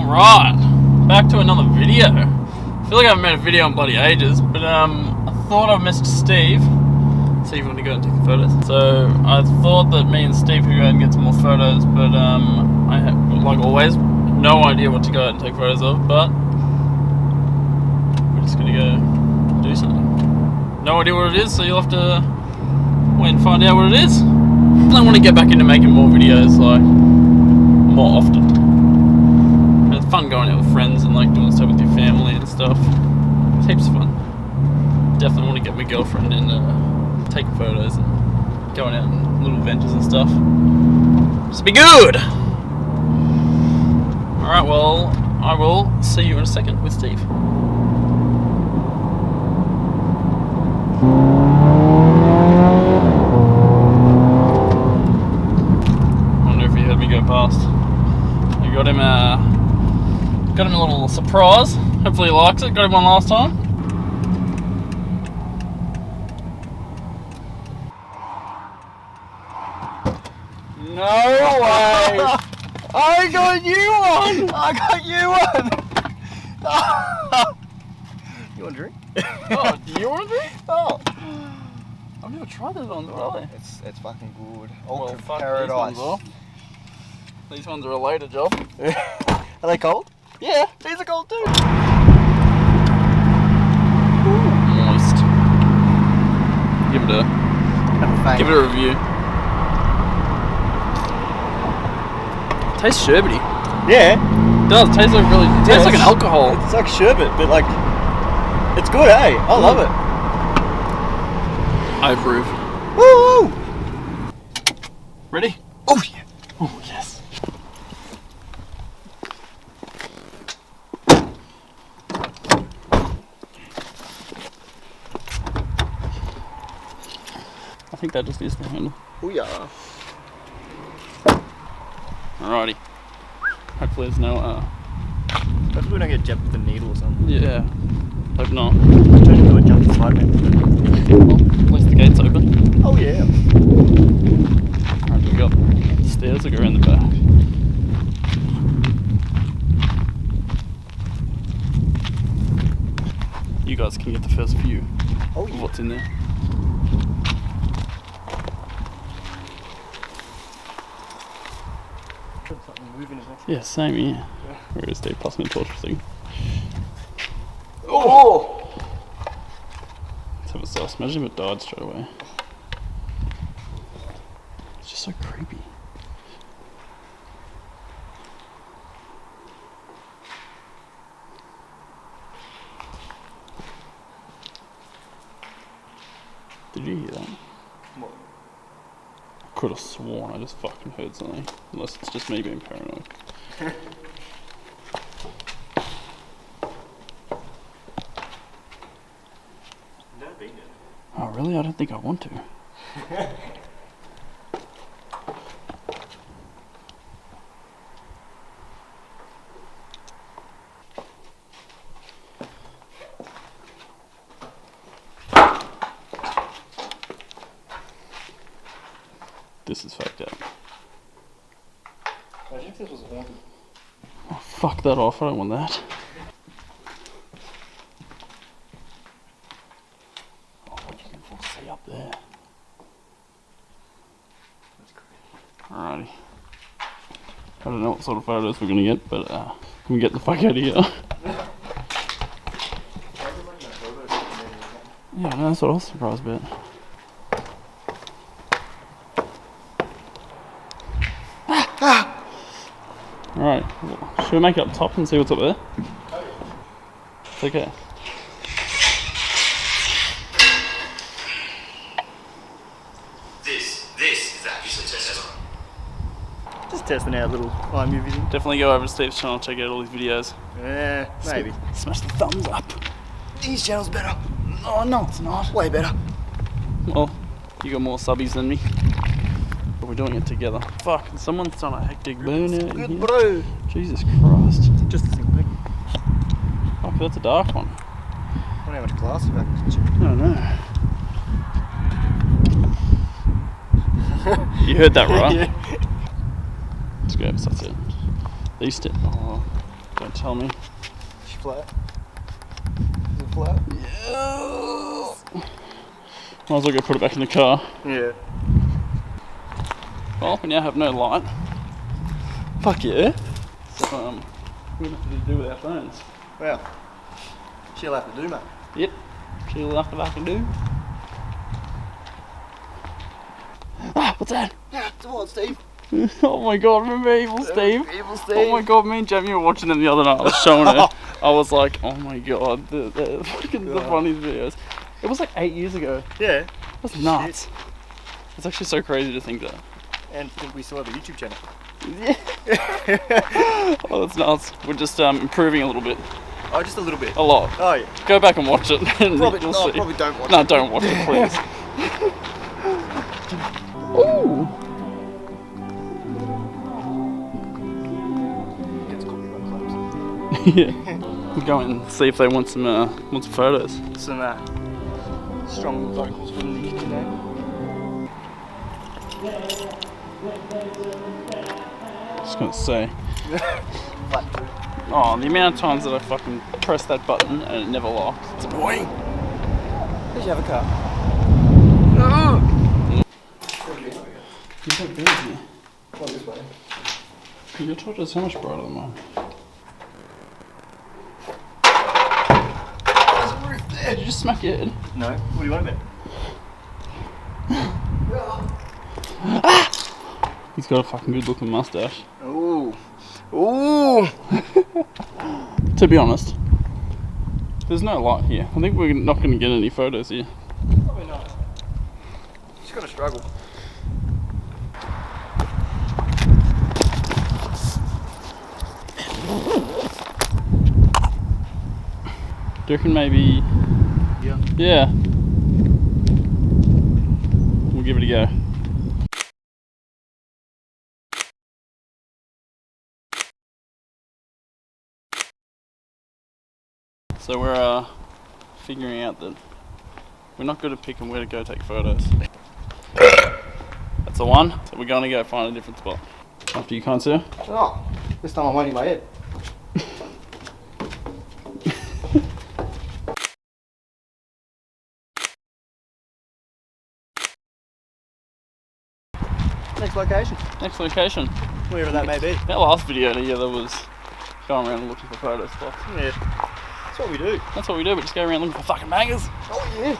Alright, back to another video. I feel like I haven't made a video in bloody ages, but I thought I missed Steve. See if you want to go and take the photos. So I thought that me and Steve could go out and get some more photos, but I have, like always, no idea what to go out and take photos of, but we're just gonna go do something. No idea what it is, so you'll have to wait and find out what it is. I want to get back into making more videos, like, more often. And it's fun going out with friends and like doing stuff with your family and stuff. It's heaps of fun. Definitely want to get my girlfriend in taking photos and going out on little ventures and stuff. Just be good! Alright, well, I will see you in a second with Steve. Past. I got him a little surprise. Hopefully he likes it. Got him one last time. No way! I got you one! I got you one! You want a drink? Oh, do you want a drink? Oh. I've never tried this one, really. It's fucking good. Well, fuck paradise. These ones are a later job. Are they cold? Yeah, these are cold too. Ooh, moist. Give it a review. Tastes sherbety. Yeah. It does. Tastes like really. It tastes like an alcohol. It's like sherbet, but like it's good, eh? I love it. I approve. Woo! Ready? Oh yeah. Oh yes. I think that just needs the handle. Oh yeah. Alrighty. Hopefully there's no Hopefully we don't get jabbed with a needle or something. yeah. Hope not. I'm trying to do a jump to Spider-Man. Well, at least the gate's open. Oh yeah. Alright, we got the stairs that go around the back. You guys can get the first view of what's in there. Something moving, isn't it? Yeah, same here. Where is Dave? Pass me the torch for a second. Oh! Let's have a sauce. Imagine if it died straight away. It's just so creepy. Did you hear that? What? I could have sworn I just fucking heard something. Unless it's just me being paranoid. Oh really? I don't think I want to. This is fucked up. Imagine if this was haunted. Oh, fuck that off, I don't want that. Oh, you can see up there. That's crazy. Alrighty. I don't know what sort of photos we're gonna get, but can we get the fuck out of here? Yeah, no, that's what I was surprised about. Alright, well, should we make it up top and see what's up there? It's okay. This is actually testing. Just testing out little iMovie thing. Definitely go over to Steve's channel and check out all his videos. Yeah, maybe. Smash the thumbs up. His channel's better. Oh no, it's not. Way better. Well, you got more subbies than me. But we're doing it together. Fuck, someone's done a hectic burn out in Good here. bro. Jesus Christ. Just a single thing. Fuck, that's a dark one. I don't know how much glass you've actually. I don't know. You heard that right? Yeah. Let's go, that's it. These two. Oh. Don't tell me. Is she flat? Is it flat? Yes. Might as well go put it back in the car. Yeah. Well, we now have no light. Fuck yeah. So, we're gonna have to do with our phones. Well, she'll have to do, mate. Yep. She'll have to fucking do. Ah, what's that? Come on, Steve. Oh my god, remember Evil Steve? Evil Steve. Oh my god, me and Jamie were watching them the other night. I was showing her. I was like, oh my god, the fucking the funniest videos. It was like 8 years ago. Yeah. That's nuts. It's actually so crazy to think that. And think we still have a YouTube channel. Oh, that's nuts. We're just improving a little bit. Oh, just a little bit. A lot. Oh, yeah. Go back and watch it. And Probably, you'll no, see. probably don't watch No, it. don't watch it, please. Ooh. Gets copyright claims. Yeah. We'll go and see if they want some photos. Some strong vocals from Nick today. Just gonna say. Flat too. Oh, the amount of times that I fucking press that button and it never locks. It's annoying. Did you have a car? You're so busy. Come this way. Your torch is so much brighter than mine. There's a roof there. Did you just smack your head? No. What do you want about? He's got a fucking good looking mustache. Ooh. Ooh. To be honest, there's no light here. I think we're not going to get any photos here. Probably not. Just gotta struggle. Do you reckon maybe... Yeah. Yeah. We'll give it a go. So we're figuring out that we're not good at picking where to go take photos. That's the one. So we're going to go find a different spot. After you can't see her? Oh, this time I'm holding my head. Next location. Next location. Wherever that may be. That last video together was going around looking for photo spots. Yeah. That's what we do. That's what we do, but just go around looking for fucking bangers. Oh, yeah.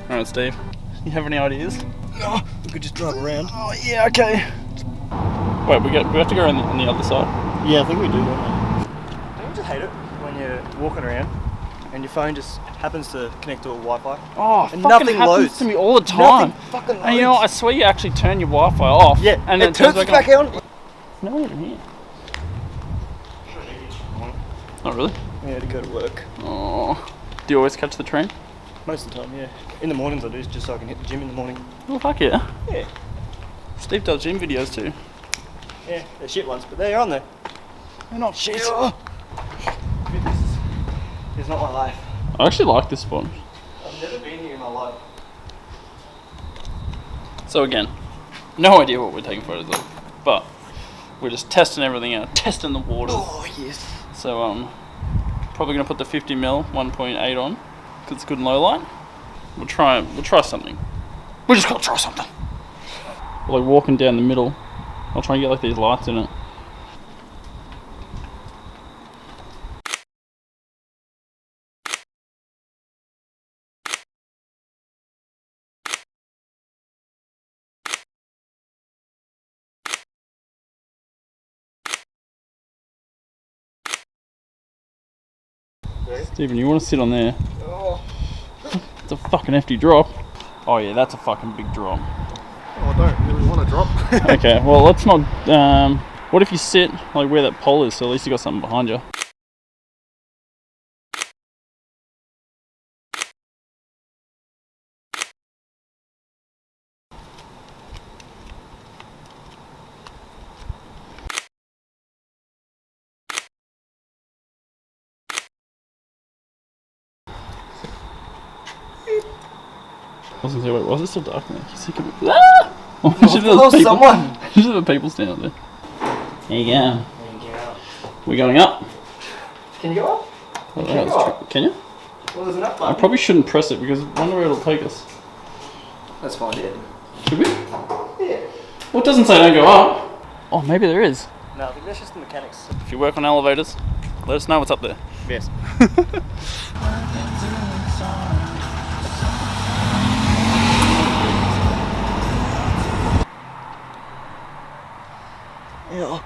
Alright, Steve. You have any ideas? No, we could just drive around. Oh, yeah, okay. Wait, we have to go around on the other side? Yeah, I think we do, don't we? Don't you just hate it when you're walking around and your phone just happens to connect to a Wi-Fi? Oh, And fucking nothing happens loads. to me all the time. Nothing fucking And you know what, I loads. swear you actually turn your Wi-Fi off. Yeah, and then it turns it back on. No one in here. Oh, really? Yeah, to go to work. Oh. Do you always catch the train? Most of the time, yeah. In the mornings I do, just so I can hit the gym in the morning. Oh, fuck yeah. Yeah. Steve does gym videos too. Yeah, they're shit ones, but they're on there. They're not shit. Fitness is not my life. I actually like this spot. I've never been here in my life. So again, no idea what we're taking photos of, but we're just testing everything out, testing the waters. Oh, yes. So probably gonna put the 50mm 1.8 on, because it's good in low light. We'll try something. We're just gonna try something. We're like walking down the middle. I'll try and get like these lights in it. Stephen, you want to sit on there? Oh. It's a fucking hefty drop. Oh yeah, that's a fucking big drop. Oh, I don't really want to drop. Okay, well let's not. What if you sit like where that pole is, so at least you got something behind you? was gonna say, wait, why is it so dark now? You see, ah! Oh, someone! There's the people standing there. There you go. We're going up. Can you go up? Oh, that's true. Can you? Well, there's an up I button. probably shouldn't press it because I wonder where it'll take us. Let's find it. Should we? Yeah. Well, it doesn't say don't go up. Oh, maybe there is. No, I think that's just the mechanics. If you work on elevators, let us know what's up there. Yes. Yeah.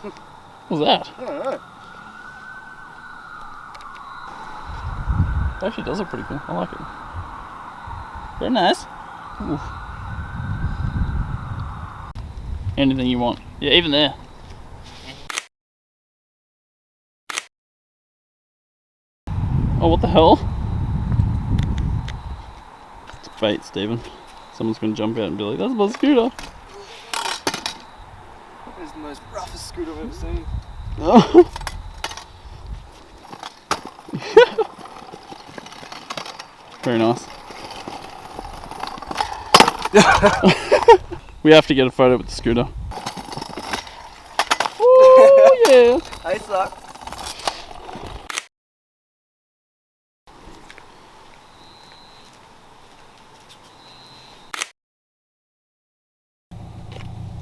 What was that? I don't know. It actually does look pretty cool. I like it. Very nice. Ooh. Anything you want. Yeah, even there. Oh, what the hell? It's bait, Stephen. Someone's gonna jump out and be like, that's my scooter. It's the most roughest scooter I've ever seen. Oh. Very nice. We have to get a photo with the scooter. Oh yeah. Hey, suck.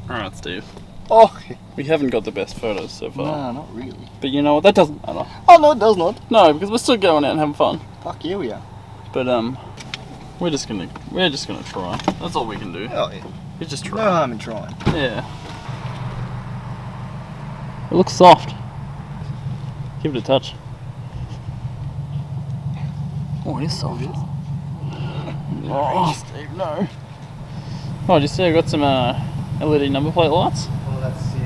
Alright, Steve. Oh. We haven't got the best photos so far. No, not really. But you know what? That doesn't matter. Oh, no, it does not. No, because we're still going out and having fun. Fuck yeah, we are. But we're just gonna try. That's all we can do. Oh, yeah. We just No try. harm in trying. Yeah. It looks soft. Give it a touch. Oh, it is soft. Oh, Steve, no. Oh, did you see I got some LED number plate lights? Oh, that's sick.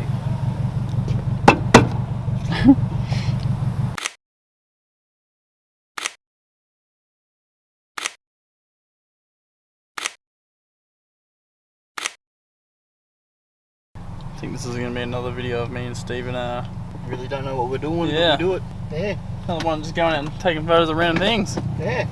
I think this is going to be another video of me and Stephen. Really don't know what we're doing, Yeah. but we do it. Yeah. Another one just going out and taking photos of random things. Yeah.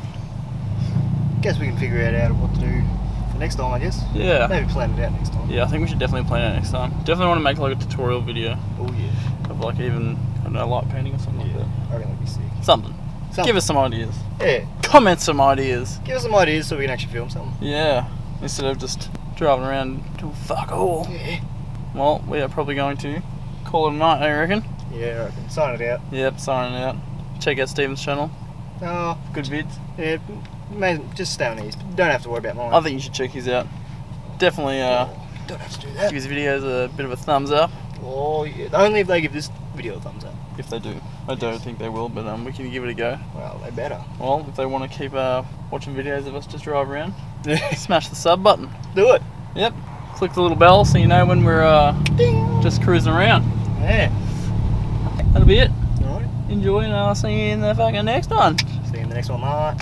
Guess we can figure out what to do for next time, I guess. Yeah. Maybe plan it out next time. Yeah, I think we should definitely plan it next time. Definitely want to make like a tutorial video Oh, yeah. of like even, I don't know, light painting or something like that. I reckon that'd be sick. Something. Give us some ideas. Yeah. Comment some ideas. Give us some ideas so we can actually film something. Yeah. Instead of just driving around doing fuck all. Yeah. Well, we are probably going to call it a night, I reckon. Yeah, I reckon. Sign it out. Yep, signing out. Check out Stephen's channel. Oh, Good vids. yeah. Just stay on these. Don't have to worry about mine. I think you should check his out. Definitely Don't have to do give that. his videos a bit of a thumbs up. Oh, yeah. Only if they give this video a thumbs up. If they do. I don't think they will, but we can give it a go. Well, they better. Well, if they want to keep watching videos of us just drive around, smash the sub button. Do it. Yep. Click the little bell so you know when we're Ding. just cruising around. Yeah. That'll be it. Alright. Enjoy, and I'll see you in the fucking next one. See you in the next one, mate.